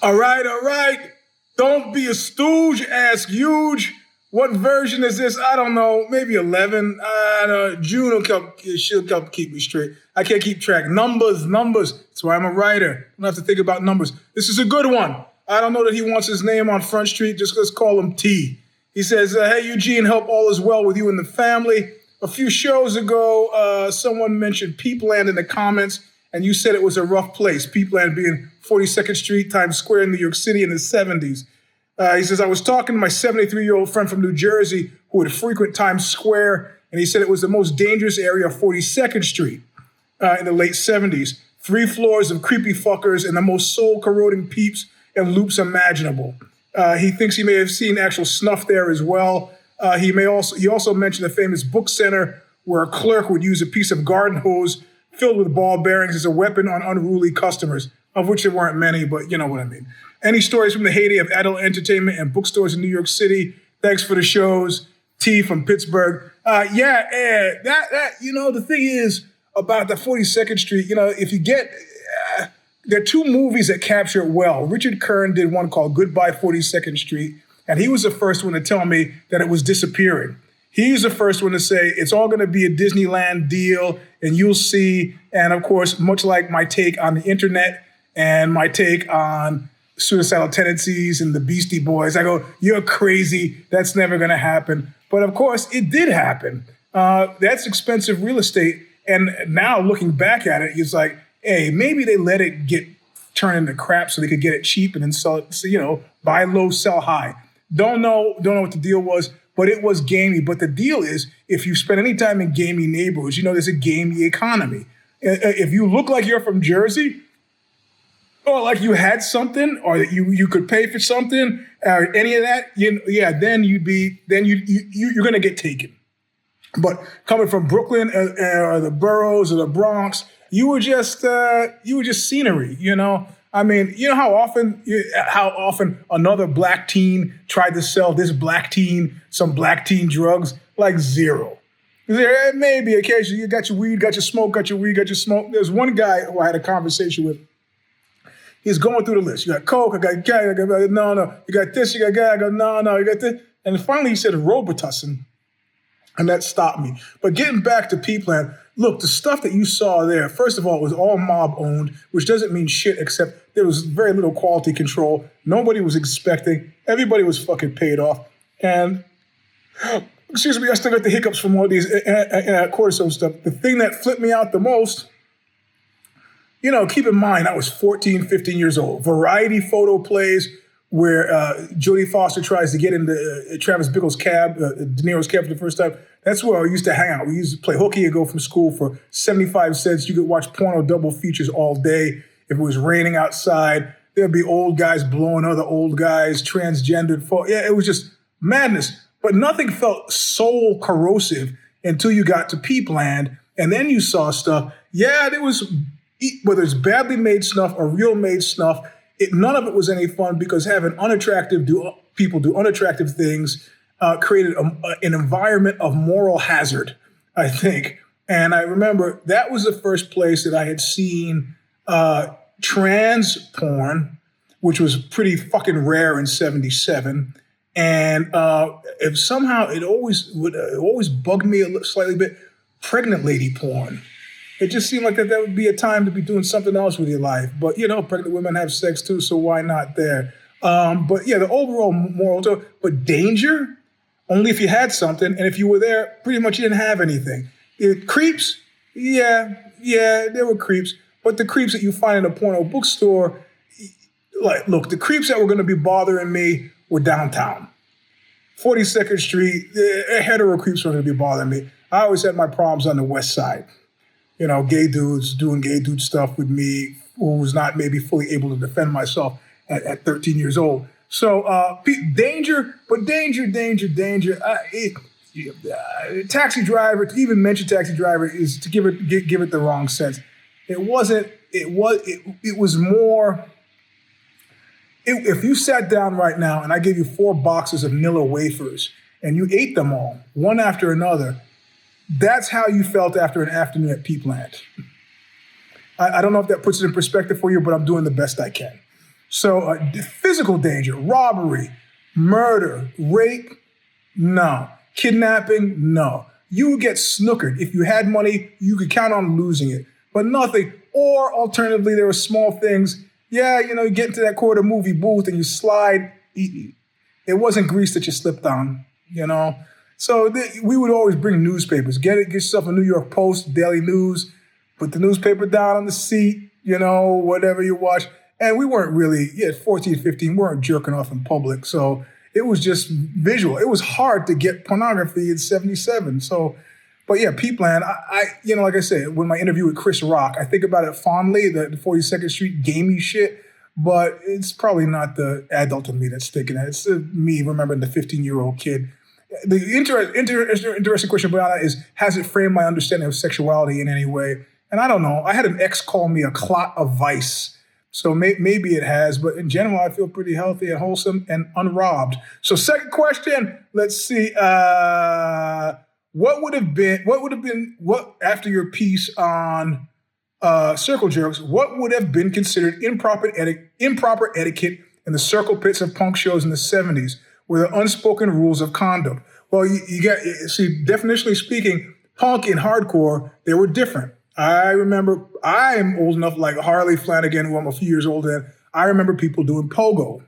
All right. Don't be a stooge. Ask Euge. What version is this? I don't know. Maybe 11. I don't know. June she'll help keep me straight. I can't keep track. Numbers. That's why I'm a writer. I don't have to think about numbers. This is a good one. I don't know that he wants his name on Front Street. Just let's call him T. He says, hey, Eugene, hope all is well with you and the family. A few shows ago, someone mentioned Peep Land in the comments, and you said it was a rough place. Peep Land being 42nd Street, Times Square in New York City in the 70s. He says, I was talking to my 73-year-old friend from New Jersey who would frequent Times Square, and he said it was the most dangerous area of 42nd Street in the late 70s. 3 floors of creepy fuckers and the most soul-corroding peeps and loops imaginable. He thinks he may have seen actual snuff there as well. He also mentioned the famous book center where a clerk would use a piece of garden hose filled with ball bearings as a weapon on unruly customers, of which there weren't many, but you know what I mean. Any stories from the heyday of adult entertainment and bookstores in New York City? Thanks for the shows. T from Pittsburgh. The thing is about the 42nd Street, if you get, there are 2 movies that capture it well. Richard Kern did one called Goodbye 42nd Street, and he was the first one to tell me that it was disappearing. He's the first one to say it's all going to be a Disneyland deal, and you'll see. And of course, much like my take on the internet and my take on suicidal tendencies and the Beastie Boys, I go, you're crazy. That's never going to happen. But of course, it did happen. That's expensive real estate. And now looking back at it, it's like, hey, maybe they let it get turned into crap so they could get it cheap and then sell it, buy low, sell high. Don't know what the deal was, but it was gamey. But the deal is, if you spend any time in gamey neighborhoods, there's a gamey economy. If you look like you're from Jersey, or like you had something, or that you could pay for something, or any of that, then you're going to get taken. But coming from Brooklyn or the boroughs or the Bronx, you were just scenery, I mean, how often another black teen tried to sell this black teen some black teen drugs? Like zero. There may be occasionally you got your weed, got your smoke, got your weed, got your smoke. There's one guy who I had a conversation with. He's going through the list. You got coke, I got gas, I got no. You got this, you got gas, I got no. You got this, and finally he said Robitussin, and that stopped me. But getting back to Peep Land, look, the stuff that you saw there, first of all, it was all mob owned, which doesn't mean shit except there was very little quality control. Nobody was expecting. Everybody was fucking paid off. And, excuse me, I still got the hiccups from all these cortisone stuff. The thing that flipped me out the most, keep in mind, I was 14, 15 years old. Variety photo plays where Jodie Foster tries to get into Travis Bickle's cab, De Niro's cab for the first time. That's where I used to hang out. We used to play hooky and go from school for 75 cents. You could watch porno double features all day. If it was raining outside, there'd be old guys blowing other old guys, transgendered. It was just madness. But nothing felt soul corrosive until you got to Peep Land. And then you saw stuff. Yeah, there was, whether it's badly made snuff or real made snuff, none of it was any fun because having unattractive people do unattractive things created an environment of moral hazard, I think. And I remember that was the first place that I had seen trans porn, which was pretty fucking rare in 77. And if somehow it always bugged me a slightly bit, pregnant lady porn. It just seemed like that would be a time to be doing something else with your life. But, pregnant women have sex too, so why not there? But yeah, the overall moral, but danger, only if you had something. And if you were there, pretty much you didn't have anything. Creeps, yeah, there were creeps. But the creeps that you find in a porno bookstore, the creeps that were going to be bothering me were downtown. 42nd Street, hetero creeps were going to be bothering me. I always had my problems on the west side. Gay dudes doing gay dude stuff with me who was not maybe fully able to defend myself at 13 years old. So danger, but danger. Taxi Driver, to even mention Taxi Driver is to give it the wrong sense. It wasn't, it was more, if you sat down right now and I gave you 4 boxes of Nilla wafers and you ate them all, one after another, that's how you felt after an afternoon at Peep Land. I don't know if that puts it in perspective for you, but I'm doing the best I can. So physical danger, robbery, murder, rape, no. Kidnapping, no. You would get snookered. If you had money, you could count on losing it, but nothing. Or alternatively, there were small things. Yeah, you get into that quarter movie booth and you slide. It wasn't grease that you slipped on, So we would always bring newspapers. Get yourself a New York Post, Daily News, put the newspaper down on the seat, whatever you watch. And we weren't really, 14, 15, we weren't jerking off in public. So it was just visual. It was hard to get pornography in 77. So, but yeah, Peep Land, I like I said, when my interview with Chris Rock, I think about it fondly, the 42nd Street gamey shit, but it's probably not the adult in me that's thinking that. It's me remembering the 15-year-old kid. The interesting question about that is, has it framed my understanding of sexuality in any way? And I don't know. I had an ex call me a clot of vice. So maybe it has, but in general, I feel pretty healthy and wholesome and unrobbed. So second question, let's see. What after your piece on circle jerks, what would have been considered improper etiquette in the circle pits of punk shows in the 70s? Were there unspoken rules of conduct? Well, definitionally speaking, punk and hardcore, they were different. I remember, I'm old enough, like Harley Flanagan, who I'm a few years older than, I remember people doing pogo.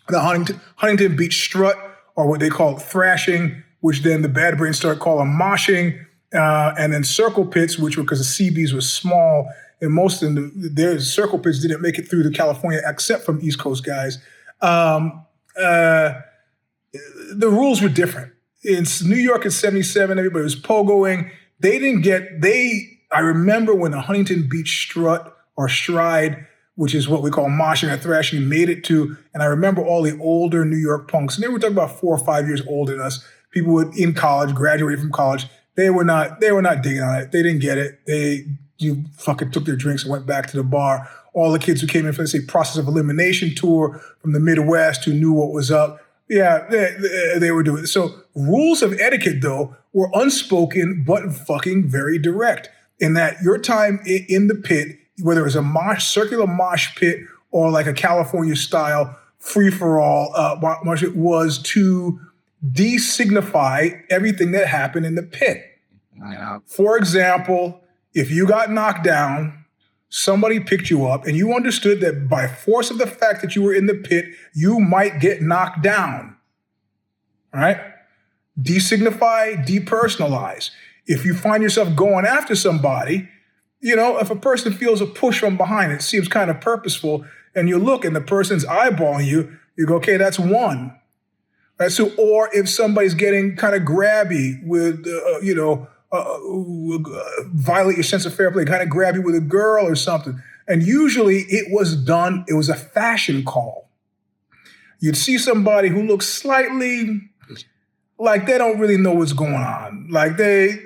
The Huntington Beach strut, or what they call thrashing, which then the bad brains start calling moshing, and then circle pits, which were because the CBs were small, and most of their circle pits didn't make it through to California, except from East Coast guys. The rules were different. In New York in 77, everybody was pogoing. I remember when the Huntington Beach strut or stride, which is what we call moshing or thrashing, made it to, and I remember all the older New York punks, and they were talking about 4 or 5 years older than us, people in college, graduated from college, they were not digging on it. They didn't get it. You fucking took their drinks and went back to the bar. All the kids who came in for, let's say, process of elimination tour from the Midwest who knew what was up, yeah, they were doing it. So rules of etiquette, though, were unspoken but fucking very direct. In that your time in the pit, whether it was a circular mosh pit or like a California-style free-for-all mosh pit, was to de-signify everything that happened in the pit. Yeah. For example, if you got knocked down, somebody picked you up, and you understood that by force of the fact that you were in the pit, you might get knocked down. All right? De-signify, depersonalize. If you find yourself going after somebody, if a person feels a push from behind, it seems kind of purposeful, and you look and the person's eyeballing you, you go, okay, that's one. Right? So, or if somebody's getting kind of grabby with, violate your sense of fair play, kind of grab you with a girl or something. And usually it was a fashion call. You'd see somebody who looks slightly like they don't really know what's going on. Like they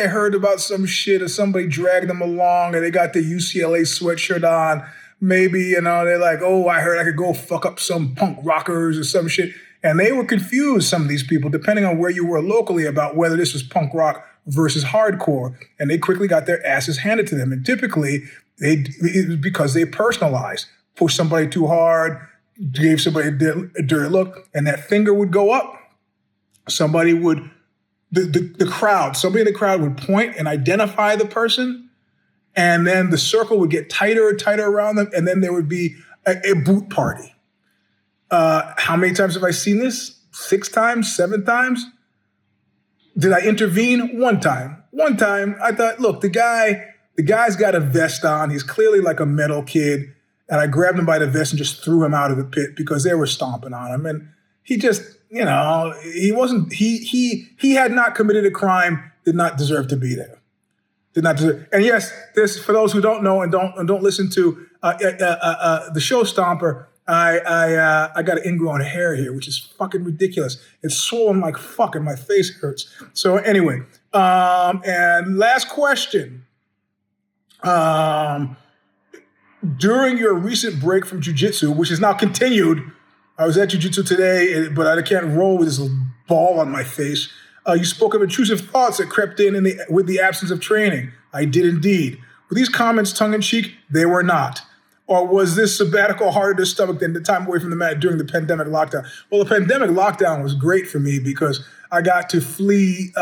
heard about some shit or somebody dragged them along and they got their UCLA sweatshirt on. Maybe, they're like, oh, I heard I could go fuck up some punk rockers or some shit. And they were confused, some of these people, depending on where you were locally, about whether this was punk rock versus hardcore. And they quickly got their asses handed to them. And typically, it was because they personalized, pushed somebody too hard, gave somebody a dirty look, and that finger would go up. Somebody in the crowd would point and identify the person, and then the circle would get tighter and tighter around them, and then there would be a boot party. How many times have I seen this? 6 times, 7 times? Did I intervene? 1 time. 1 time, I thought, look, the guy's got a vest on. He's clearly like a metal kid. And I grabbed him by the vest and just threw him out of the pit because they were stomping on him. And he just, he had not committed a crime, did not deserve to be there. Did not deserve. And yes, this, for those who don't know and don't listen to the Show Stomper, I got an ingrown hair here, which is fucking ridiculous. It's swollen like fuck and my face hurts. So anyway, and last question. During your recent break from jiu-jitsu, which is now continued, I was at jiu-jitsu today, but I can't roll with this ball on my face. You spoke of intrusive thoughts that crept in with the absence of training. I did indeed. Were these comments tongue-in-cheek? They were not. Or was this sabbatical harder to stomach than the time away from the mat during the pandemic lockdown? Well, the pandemic lockdown was great for me because I got to flee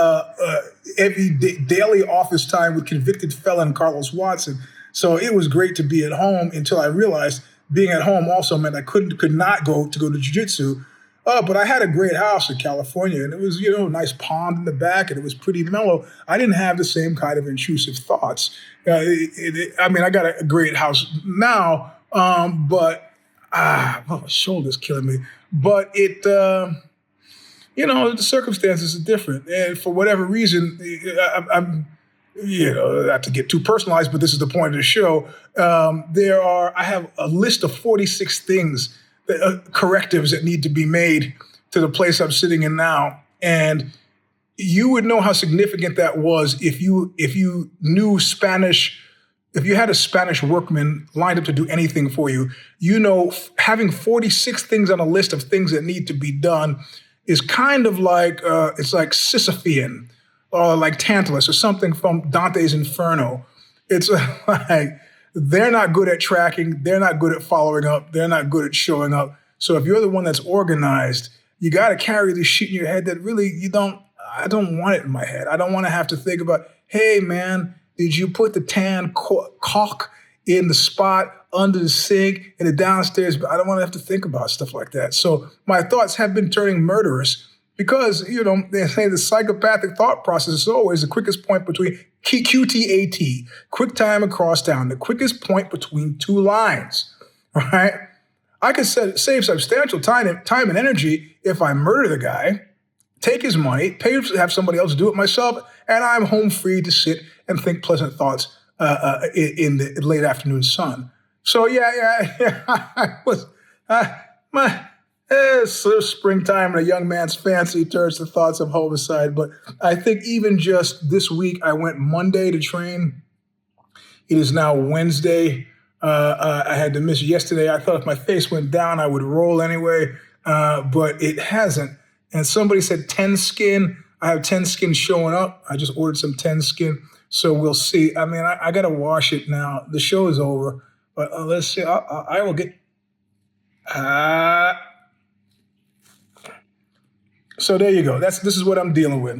daily office time with convicted felon Carlos Watson. So it was great to be at home until I realized being at home also meant I could not go to jiu-jitsu. But I had a great house in California, and it was, a nice pond in the back, and it was pretty mellow. I didn't have the same kind of intrusive thoughts. I got a great house now, but my shoulder's killing me. But the circumstances are different, and for whatever reason, I'm not to get too personalized, but this is the point of the show. I have a list of 46 things, correctives that need to be made to the place I'm sitting in now. And you would know how significant that was if you knew Spanish, if you had a Spanish workman lined up to do anything for you. Having 46 things on a list of things that need to be done is kind of like, it's like Sisyphean or like Tantalus or something from Dante's Inferno. It's like, they're not good at tracking. They're not good at following up. They're not good at showing up. So if you're the one that's organized, you got to carry this shit in your head that really I don't want it in my head. I don't want to have to think about, hey, man, did you put the tan caulk in the spot under the sink in the downstairs? I don't want to have to think about stuff like that. So my thoughts have been turning murderous because, they say the psychopathic thought process is always the quickest point between QTAT, quick time across town, the quickest point between two lines, right? I could save substantial time and energy if I murder the guy, take his money, pay to have somebody else do it myself, and I'm home free to sit and think pleasant thoughts in the late afternoon sun. So I was springtime and a young man's fancy turns to thoughts of homicide. But I think even just this week, I went Monday to train. It is now Wednesday. I had to miss yesterday. I thought if my face went down, I would roll anyway, but it hasn't. And somebody said 10 skin. I have 10 skin showing up. I just ordered some 10 skin. So we'll see. I got to wash it now. The show is over. But let's see. I will get... So there you go. This is what I'm dealing with.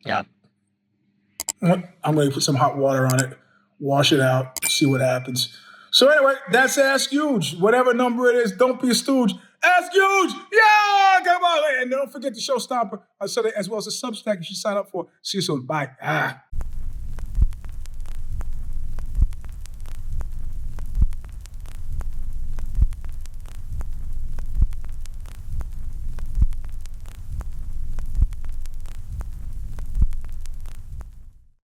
Yeah. I'm going to put some hot water on it, wash it out, see what happens. So anyway, that's Ask Euge. Whatever number it is, don't be a stooge. Ask Euge! Yeah! Come on! And don't forget the Show Stomper, as well as the Substack you should sign up for. See you soon. Bye.